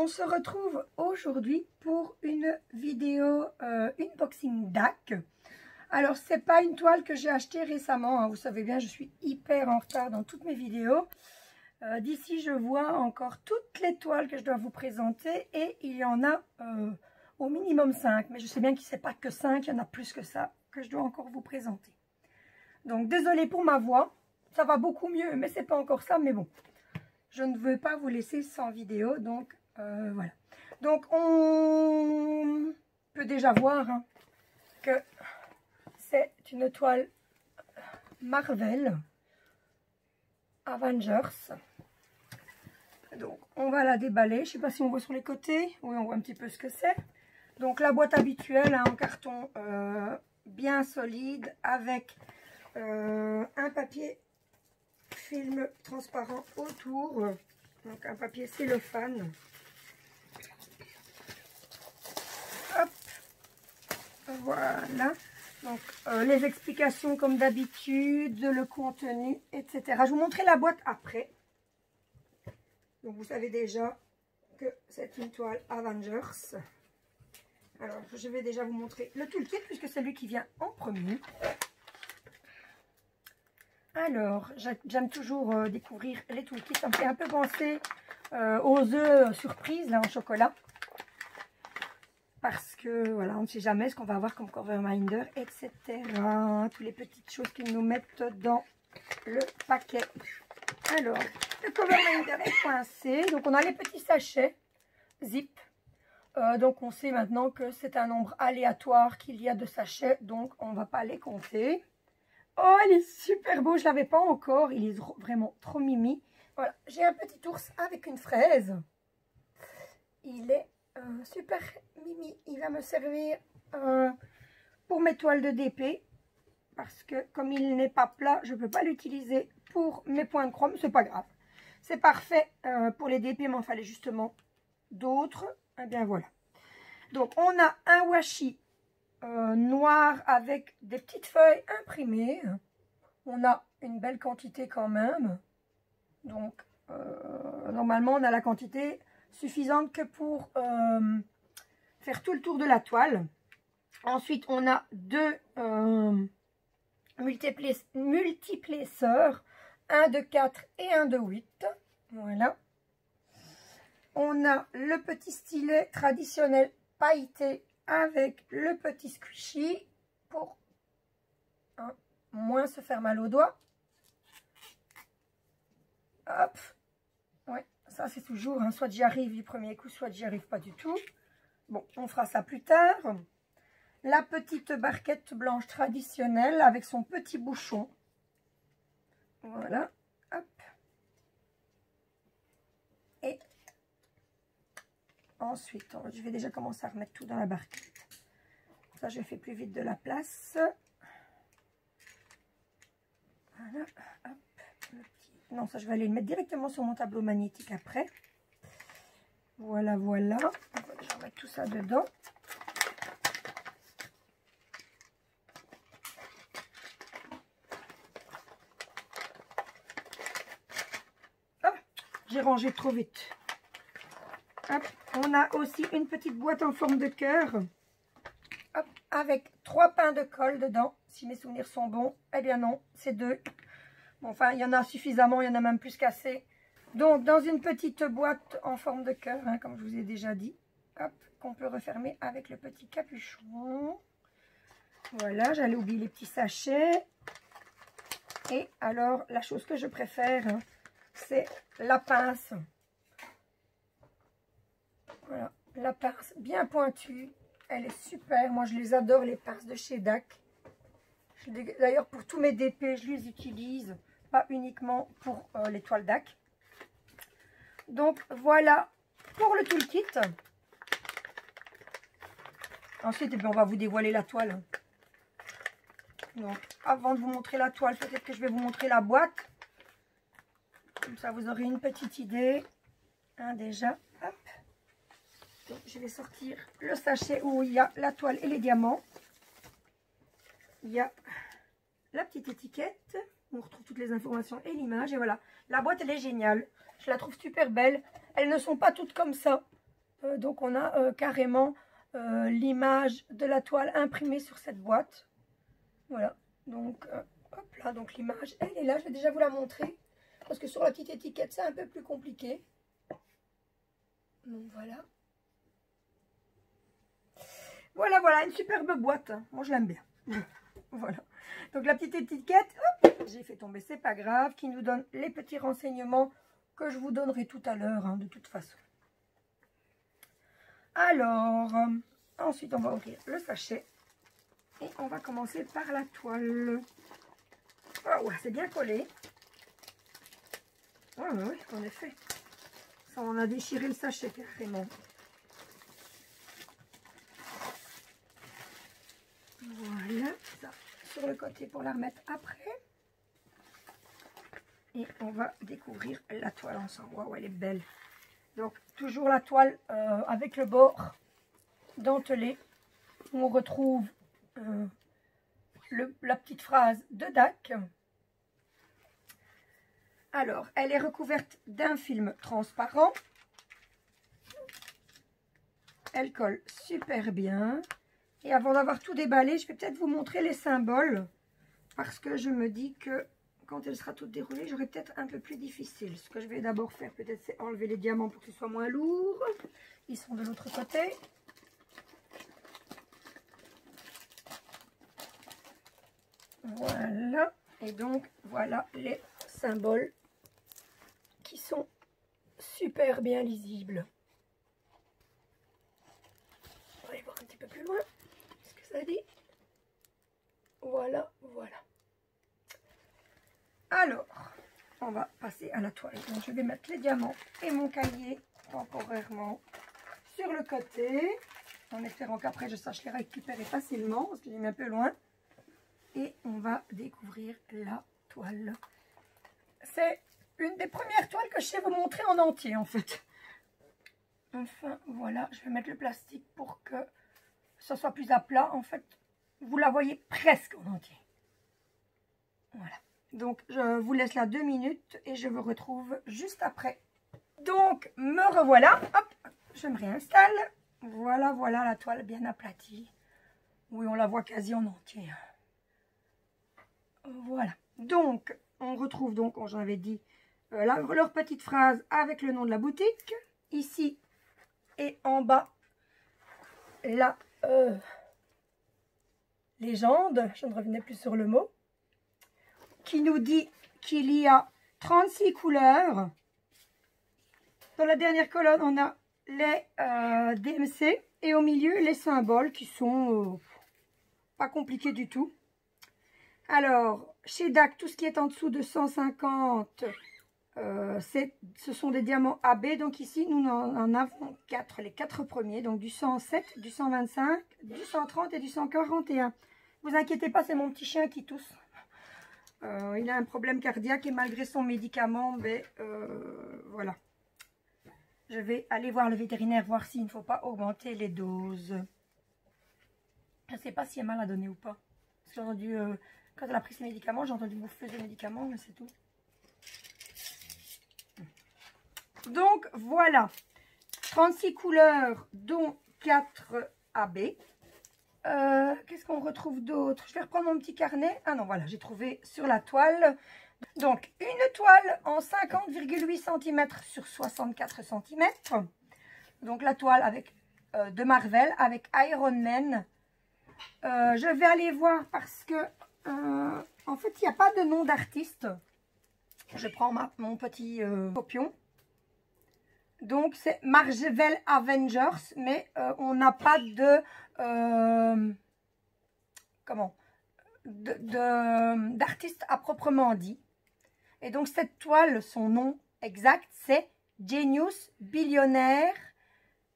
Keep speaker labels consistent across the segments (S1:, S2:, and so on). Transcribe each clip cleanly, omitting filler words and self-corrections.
S1: se retrouve aujourd'hui pour une vidéo unboxing DAC. Alors, c'est pas une toile que j'ai achetée récemment, hein. Vous savez bien, je suis hyper en retard dans toutes mes vidéos. D'ici, je vois encore toutes les toiles que je dois vous présenter et il y en a au minimum 5. Mais je sais bien qu'il ne sait pas que 5, il y en a plus que ça que je dois encore vous présenter. Donc, désolée pour ma voix. Ça va beaucoup mieux, mais c'est pas encore ça, mais bon. Je ne veux pas vous laisser sans vidéo, donc voilà. Donc, on peut déjà voir hein, que c'est une toile Marvel Avengers. Donc, on va la déballer. Je ne sais pas si on voit sur les côtés. Oui, on voit un petit peu ce que c'est. Donc, la boîte habituelle hein, en carton bien solide avec un papier film transparent autour. Donc, un papier cellophane. Hop. Voilà. Donc, les explications comme d'habitude, le contenu, etc. Je vous montrerai la boîte après. Donc, vous savez déjà que c'est une toile Avengers. Alors, je vais déjà vous montrer le toolkit puisque c'est lui qui vient en premier. Alors, j'aime toujours découvrir les toolkits. Ça me fait un peu penser aux œufs surprises là en chocolat. Parce que, voilà, on ne sait jamais ce qu'on va avoir comme cover reminder, etc. Toutes les petites choses qu'ils nous mettent dans le paquet. Alors, le cover reminder est coincé. Donc, on a les petits sachets zip. Donc, on sait maintenant que c'est un nombre aléatoire qu'il y a de sachets. Donc, on ne va pas les compter. Oh, il est super beau. Je ne l'avais pas encore. Il est vraiment trop mimi. Voilà, j'ai un petit ours avec une fraise. Il est super mimi. Il va me servir pour mes toiles de DP. Parce que comme il n'est pas plat, je ne peux pas l'utiliser pour mes points de chrome. C'est pas grave. C'est parfait pour les DP, mais il fallait justement d'autres. Eh bien voilà. Donc on a un washi noir avec des petites feuilles imprimées. On a une belle quantité quand même. Donc normalement on a la quantité suffisante que pour faire tout le tour de la toile. Ensuite, on a deux multiplesseurs, un de 4 et un de 8. Voilà. On a le petit stylet traditionnel pailleté avec le petit squishy pour moins se faire mal aux doigts. Hop. Ouais, ça c'est toujours, hein, soit j'y arrive du premier coup, soit j'y arrive pas du tout. Bon, on fera ça plus tard. La petite barquette blanche traditionnelle avec son petit bouchon. Voilà. Hop. Et ensuite, je vais déjà commencer à remettre tout dans la barquette. Ça, je fais plus vite de la place. Voilà. Hop. Non, ça, je vais aller le mettre directement sur mon tableau magnétique après. Voilà, voilà. On va déjà remettre tout ça dedans. Ah, j'ai rangé trop vite. Hop. On a aussi une petite boîte en forme de cœur. Hop. Avec 3 pains de colle dedans. Si mes souvenirs sont bons. Eh bien non, c'est 2. Bon, enfin, il y en a suffisamment, il y en a même plus qu'assez. Donc, dans une petite boîte en forme de cœur, hein, comme je vous ai déjà dit, hop, qu'on peut refermer avec le petit capuchon. Voilà, j'allais oublier les petits sachets. Et alors, la chose que je préfère, hein, c'est la pince. Voilà, la pince bien pointue. Elle est super. Moi, je les adore, les pinces de chez DAC. D'ailleurs, pour tous mes DP, je les utilise. Pas uniquement pour les toiles DAC. Donc, voilà pour le toolkit. Ensuite, eh bien, on va vous dévoiler la toile. Donc, avant de vous montrer la toile, peut-être que je vais vous montrer la boîte. Comme ça, vous aurez une petite idée. Hein, déjà, hop. Donc, je vais sortir le sachet où il y a la toile et les diamants. Il y a la petite étiquette. On retrouve toutes les informations et l'image. Et voilà, la boîte, elle est géniale. Je la trouve super belle. Elles ne sont pas toutes comme ça. Donc on a carrément l'image de la toile imprimée sur cette boîte. Voilà, donc hop là, donc l'image, elle est là, je vais déjà vous la montrer. Parce que sur la petite étiquette, c'est un peu plus compliqué. Donc voilà. Voilà, voilà, une superbe boîte. Moi, je l'aime bien. Voilà. Donc la petite étiquette, j'ai fait tomber, c'est pas grave, qui nous donne les petits renseignements que je vous donnerai tout à l'heure, hein, de toute façon. Alors, ensuite, on va ouvrir le sachet. Et on va commencer par la toile. Oh, ouais, c'est bien collé. Oui, oui, en effet. Ça, on a déchiré le sachet carrément. Voilà, ça sur le côté pour la remettre après. Et on va découvrir la toile ensemble. Waouh, elle est belle. Donc, toujours la toile avec le bord dentelé. Où on retrouve la petite phrase de DAC. Alors, elle est recouverte d'un film transparent. Elle colle super bien. Et avant d'avoir tout déballé, je vais peut-être vous montrer les symboles. Parce que je me dis que quand elle sera toute déroulée, j'aurai peut-être un peu plus difficile. Ce que je vais d'abord faire, peut-être, c'est enlever les diamants pour que ce soit moins lourd. Ils sont de l'autre côté. Voilà. Et donc, voilà les symboles qui sont super bien lisibles. On va aller voir un petit peu plus loin ce que ça dit. Voilà, voilà. Alors, on va passer à la toile. Donc, je vais mettre les diamants et mon cahier temporairement sur le côté, en espérant qu'après je sache les récupérer facilement, parce que j'ai mis un peu loin. Et on va découvrir la toile. C'est une des premières toiles que je sais vous montrer en entier, en fait. Enfin, voilà, je vais mettre le plastique pour que ça soit plus à plat. En fait, vous la voyez presque en entier. Voilà. Donc, je vous laisse là 2 minutes et je vous retrouve juste après. Donc, me revoilà. Hop, je me réinstalle. Voilà, voilà la toile bien aplatie. Oui, on la voit quasi en entier. Voilà. Donc, on retrouve donc, comme j'en avais dit, leur petite phrase avec le nom de la boutique. Ici et en bas, la légende, je ne revenais plus sur le mot, qui nous dit qu'il y a 36 couleurs. Dans la dernière colonne, on a les DMC et au milieu, les symboles qui sont pas compliqués du tout. Alors, chez DAC, tout ce qui est en dessous de 150, ce sont des diamants AB. Donc ici, nous en avons 4, les 4 premiers. Donc du 107, du 125, du 130 et du 141. Vous inquiétez pas, c'est mon petit chien qui tousse. Il a un problème cardiaque et malgré son médicament, voilà. Je vais aller voir le vétérinaire, voir s'il ne faut pas augmenter les doses. Je ne sais pas si elle m'a la donné ou pas. Parce que j'ai entendu, quand elle a pris ses médicaments, j'ai entendu bouffer des médicaments, mais c'est tout. Donc voilà, 36 couleurs, dont 4 AB. Qu'est-ce qu'on retrouve d'autre? Je vais reprendre mon petit carnet. Ah non, voilà, j'ai trouvé sur la toile. Donc, une toile en 50,8 cm sur 64 cm. Donc, la toile avec, de Marvel avec Iron Man. Je vais aller voir parce que, en fait, il n'y a pas de nom d'artiste. Je prends mon petit copion. Donc, c'est Marvel Avengers, mais on n'a pas de... d'artiste à proprement dit. Et donc, cette toile, son nom exact, c'est Genius, billionnaire,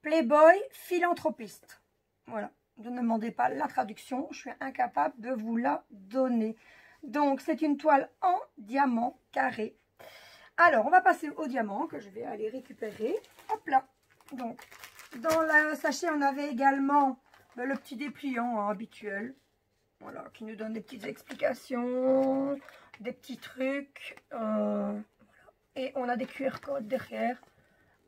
S1: playboy, philanthropiste. Voilà. Ne me demandez pas la traduction, je suis incapable de vous la donner. Donc, c'est une toile en diamant carré. Alors, on va passer au diamant que je vais aller récupérer. Hop là. Donc, dans le sachet, on avait également le petit dépliant habituel. Voilà, qui nous donne des petites explications, des petits trucs. Voilà. Et on a des QR codes derrière.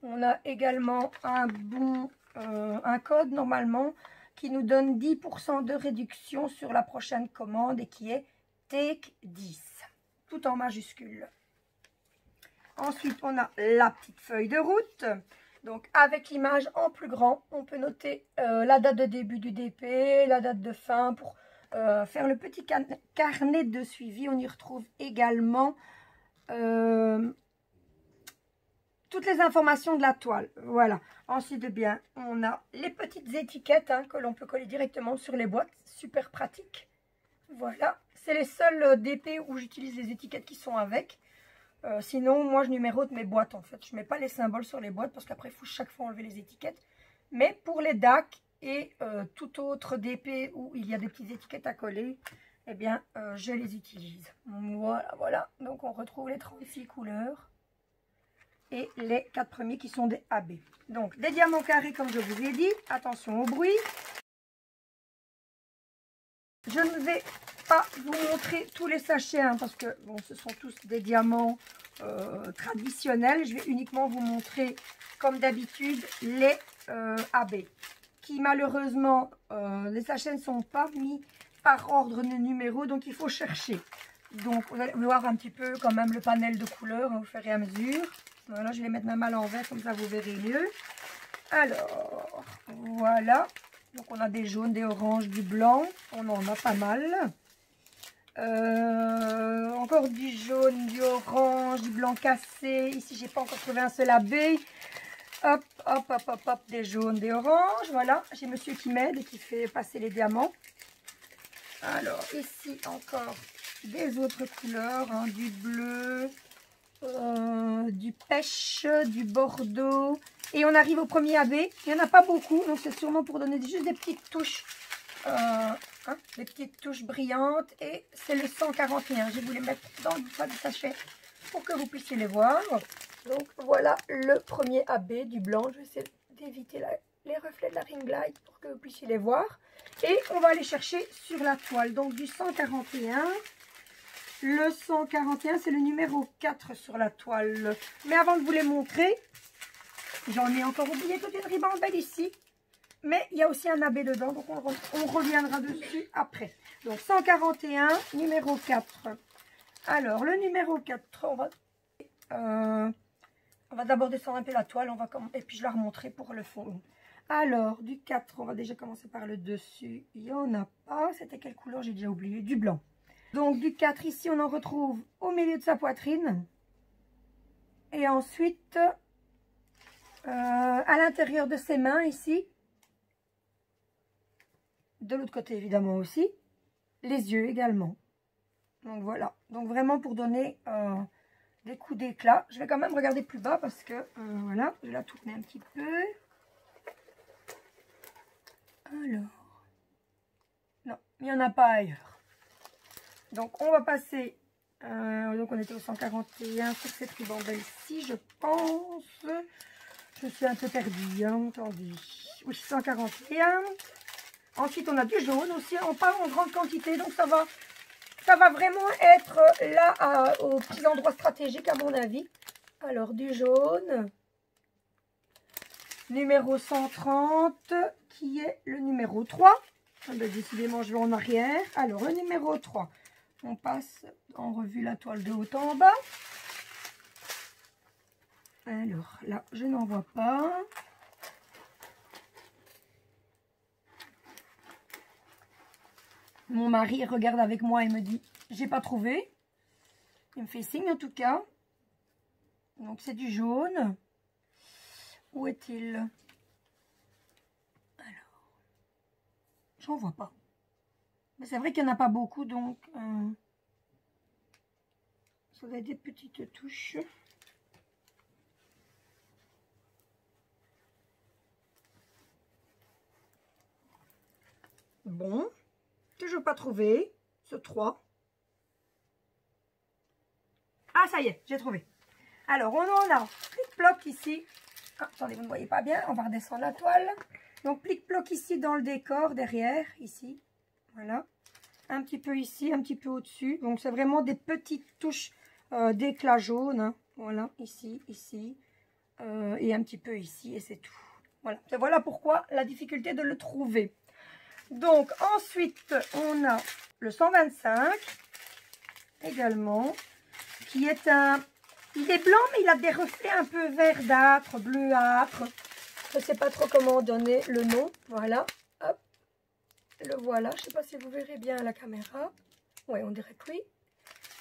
S1: On a également un code normalement qui nous donne 10% de réduction sur la prochaine commande et qui est Take 10, tout en majuscule. Ensuite, on a la petite feuille de route. Donc, avec l'image en plus grand, on peut noter la date de début du DP, la date de fin pour faire le petit carnet de suivi. On y retrouve également toutes les informations de la toile. Voilà. Ensuite, bien, on a les petites étiquettes que l'on peut coller directement sur les boîtes. Super pratique. Voilà. C'est les seuls DP où j'utilise les étiquettes qui sont avec. Sinon, moi, je numérote mes boîtes, en fait. Je ne mets pas les symboles sur les boîtes parce qu'après, il faut chaque fois enlever les étiquettes. Mais pour les DAC et tout autre DP où il y a des petites étiquettes à coller, eh bien, je les utilise. Voilà, voilà. Donc, on retrouve les 36 couleurs et les 4 premiers qui sont des AB. Donc, des diamants carrés, comme je vous ai dit. Attention au bruit. Je ne vais pas vous montrer tous les sachets parce que bon, ce sont tous des diamants traditionnels. Je vais uniquement vous montrer, comme d'habitude, les AB qui malheureusement, les sachets ne sont pas mis par ordre de numéro, donc il faut chercher. Donc vous allez voir un petit peu quand même le panel de couleurs au fur et à mesure. Voilà, je vais les mettre même à l'envers, comme ça vous verrez mieux. Alors, voilà. Donc on a des jaunes, des oranges, du blanc. On en a pas mal. Encore du jaune, du orange, du blanc cassé. Ici, j'ai pas encore trouvé un seul AB. Hop, hop, hop, hop, hop, des jaunes, des oranges. Voilà, j'ai monsieur qui m'aide et qui fait passer les diamants. Alors, ici encore des autres couleurs, du bleu, du pêche, du bordeaux. Et on arrive au premier AB. Il n'y en a pas beaucoup, donc c'est sûrement pour donner juste des petites touches. Des petites touches brillantes. Et c'est le 141. Je vais vous les mettre dans le sachet pour que vous puissiez les voir. Donc voilà le premier AB du blanc. Je vais essayer d'éviter les reflets de la ring light pour que vous puissiez les voir. Et on va aller chercher sur la toile. Donc du 141. Le 141, c'est le numéro 4 sur la toile. Mais avant de vous les montrer, j'en ai encore oublié toute une ribambelle ici. Mais il y a aussi un AB dedans, donc on reviendra dessus après. Donc 141, numéro 4. Alors, le numéro 4, on va d'abord descendre un peu la toile, et puis je la remontrer pour le fond. Alors, du 4, on va déjà commencer par le dessus. Il n'y en a pas. C'était quelle couleur? J'ai déjà oublié. Du blanc. Donc, du 4, ici, on en retrouve au milieu de sa poitrine. Et ensuite, à l'intérieur de ses mains, ici. De l'autre côté, évidemment, aussi. Les yeux également. Donc, voilà. Donc, vraiment pour donner des coups d'éclat. Je vais quand même regarder plus bas parce que, voilà, je vais la tourner un petit peu. Alors, non, il n'y en a pas ailleurs. Donc, on va passer, donc on était au 141 sur cette ribambelle-ci, je pense. Je suis un peu perdue, attendez. Oui, 141. Ensuite, on a du jaune aussi, on part en grande quantité, donc ça va vraiment être là aux petits endroits stratégiques à mon avis. Alors, du jaune. Numéro 130, qui est le numéro 3. Ah ben, décidément, je vais en arrière. Alors, le numéro 3, on passe en revue la toile de haut en bas. Alors, là, je n'en vois pas. Mon mari regarde avec moi et me dit, j'ai pas trouvé. Il me fait signe en tout cas. Donc, c'est du jaune. Où est-il? Alors, j'en vois pas. Mais c'est vrai qu'il n'y en a pas beaucoup, donc ça va être des petites touches. Bon, toujours pas trouvé, ce 3. Ah, ça y est, j'ai trouvé. Alors, on en a plic-ploc ici. Ah, attendez, vous ne voyez pas bien, on va redescendre la toile. Donc, plic-ploc ici dans le décor, derrière, ici. Voilà. Un petit peu ici, un petit peu au-dessus. Donc, c'est vraiment des petites touches d'éclat jaune. Voilà, ici, ici. et un petit peu ici et c'est tout. Voilà, voilà pourquoi la difficulté de le trouver. Donc ensuite on a le 125 également, qui est il est blanc mais il a des reflets un peu verdâtre, bleuâtre. Je ne sais pas trop comment donner le nom. Voilà, hop, le voilà. Je ne sais pas si vous verrez bien à la caméra. Oui, on dirait que oui.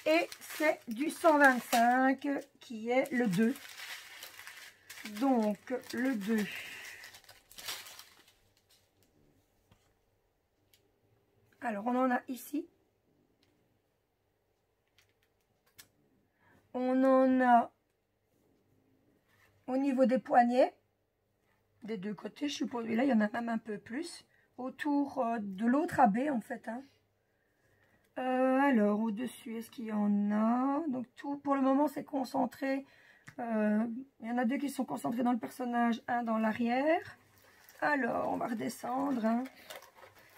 S1: Et c'est du 125 qui est le 2. Donc le 2. Alors on en a ici. On en a au niveau des poignets, des deux côtés, je suppose. Et là, il y en a même un peu plus. Autour de l'autre abbé, en fait. Hein. Alors, au-dessus, est-ce qu'il y en a? Donc, tout, pour le moment, c'est concentré. Il y en a deux qui sont concentrés dans le personnage, un dans l'arrière. Alors, on va redescendre. Hein.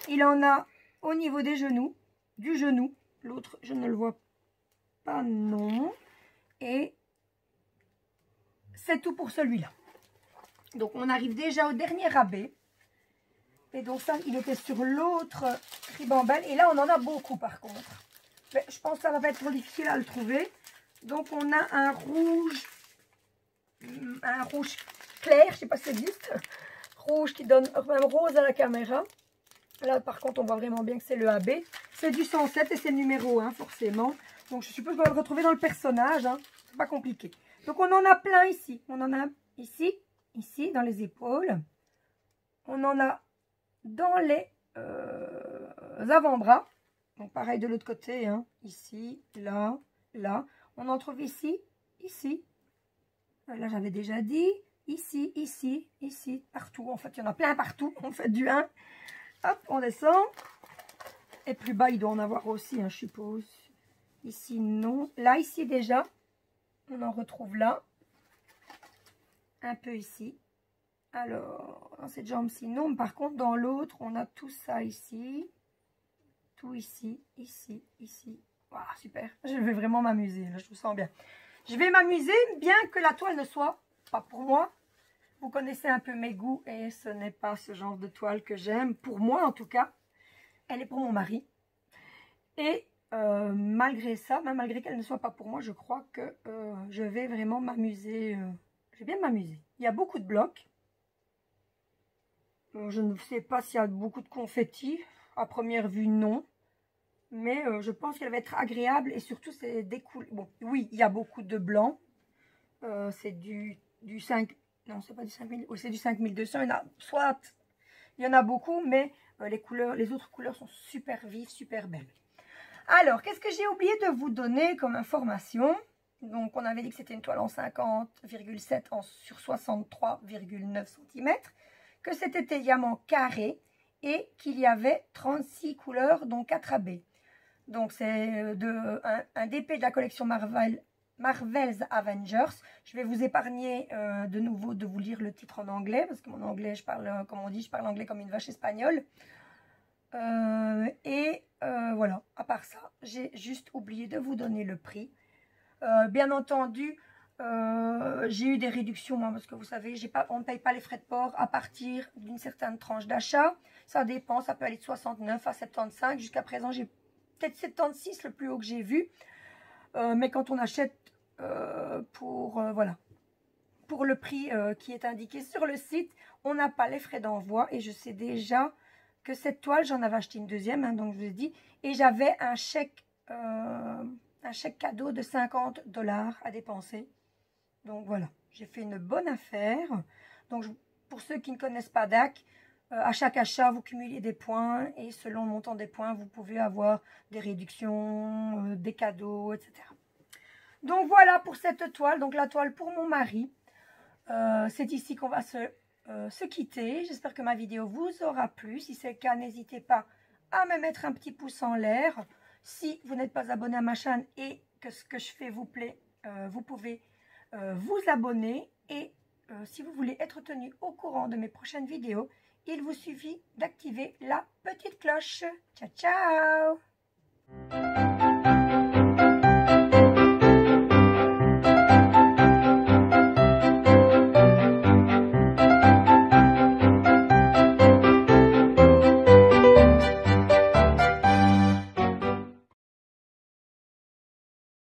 S1: Il en a au niveau des genoux, du genou. L'autre, je ne le vois pas, non. Et c'est tout pour celui-là. Donc, on arrive déjà au dernier rabais. Et donc, ça, il était sur l'autre ribambelle. Et là, on en a beaucoup, par contre. Mais je pense que ça va pas être trop difficile à le trouver. Donc, on a un rouge clair. Je ne sais pas si ça existe. Rouge qui donne même rose à la caméra. Là, par contre, on voit vraiment bien que c'est le AB. C'est du 107 et c'est le numéro 1, forcément. Donc, je suppose qu'on va le retrouver dans le personnage. Hein. C'est pas compliqué. Donc, on en a plein ici. On en a ici, ici, dans les épaules. On en a dans les avant-bras. Donc, pareil de l'autre côté. Hein. Ici, là, là. On en trouve ici, ici. Là, j'avais déjà dit. Ici, ici, ici, partout. En fait, il y en a plein partout. On fait du 1. Hop, on descend. Et plus bas, il doit en avoir aussi, hein, je suppose. Ici, non. Là, ici, déjà, on en retrouve là. Un peu ici. Alors, dans cette jambe-ci, non. Mais par contre, dans l'autre, on a tout ça ici. Tout ici, ici, ici. Waouh, super. Je vais vraiment m'amuser, là, je vous sens bien. Je vais m'amuser, bien que la toile ne soit pas pour moi. Vous connaissez un peu mes goûts et ce n'est pas ce genre de toile que j'aime. Pour moi, en tout cas, elle est pour mon mari. Et malgré ça, même malgré qu'elle ne soit pas pour moi, je crois que je vais vraiment m'amuser. Je vais bien m'amuser. Il y a beaucoup de blocs. Je ne sais pas s'il y a beaucoup de confettis. À première vue, non. Mais je pense qu'elle va être agréable. Et surtout, c'est des couleurs. Bon, oui, il y a beaucoup de blanc. C'est du 5... Non, c'est pas du 5000. Oui, c'est du 5200. Il y en a beaucoup, mais les autres couleurs sont super vives, super belles. Alors, qu'est-ce que j'ai oublié de vous donner comme information? Donc, on avait dit que c'était une toile en 50,7 sur 63,9 cm, que c'était diamant carré et qu'il y avait 36 couleurs, dont 4 AB. Donc, c'est un DP de la collection Marvel's Avengers. Je vais vous épargner de nouveau de vous lire le titre en anglais, parce que mon anglais, je parle, comme on dit, je parle anglais comme une vache espagnole. Voilà, à part ça, j'ai juste oublié de vous donner le prix. Bien entendu, j'ai eu des réductions, moi, parce que vous savez, on ne paye pas les frais de port à partir d'une certaine tranche d'achat. Ça dépend, ça peut aller de 69 à 75. Jusqu'à présent, j'ai peut-être 76, le plus haut que j'ai vu. Mais quand on achète voilà, pour le prix qui est indiqué sur le site, on n'a pas les frais d'envoi. Et je sais déjà que cette toile, j'en avais acheté une deuxième, hein, donc je vous ai dit. Et j'avais un chèque cadeau de 50 $ à dépenser. Donc voilà, j'ai fait une bonne affaire. Donc pour ceux qui ne connaissent pas DAC, à chaque achat, vous cumulez des points. Et selon le montant des points, vous pouvez avoir des réductions, des cadeaux, etc. Donc voilà pour cette toile, donc la toile pour mon mari. C'est ici qu'on va se quitter. J'espère que ma vidéo vous aura plu. Si c'est le cas, n'hésitez pas à me mettre un petit pouce en l'air. Si vous n'êtes pas abonné à ma chaîne et que ce que je fais vous plaît, vous pouvez vous abonner. Et si vous voulez être tenu au courant de mes prochaines vidéos, il vous suffit d'activer la petite cloche. Ciao, ciao!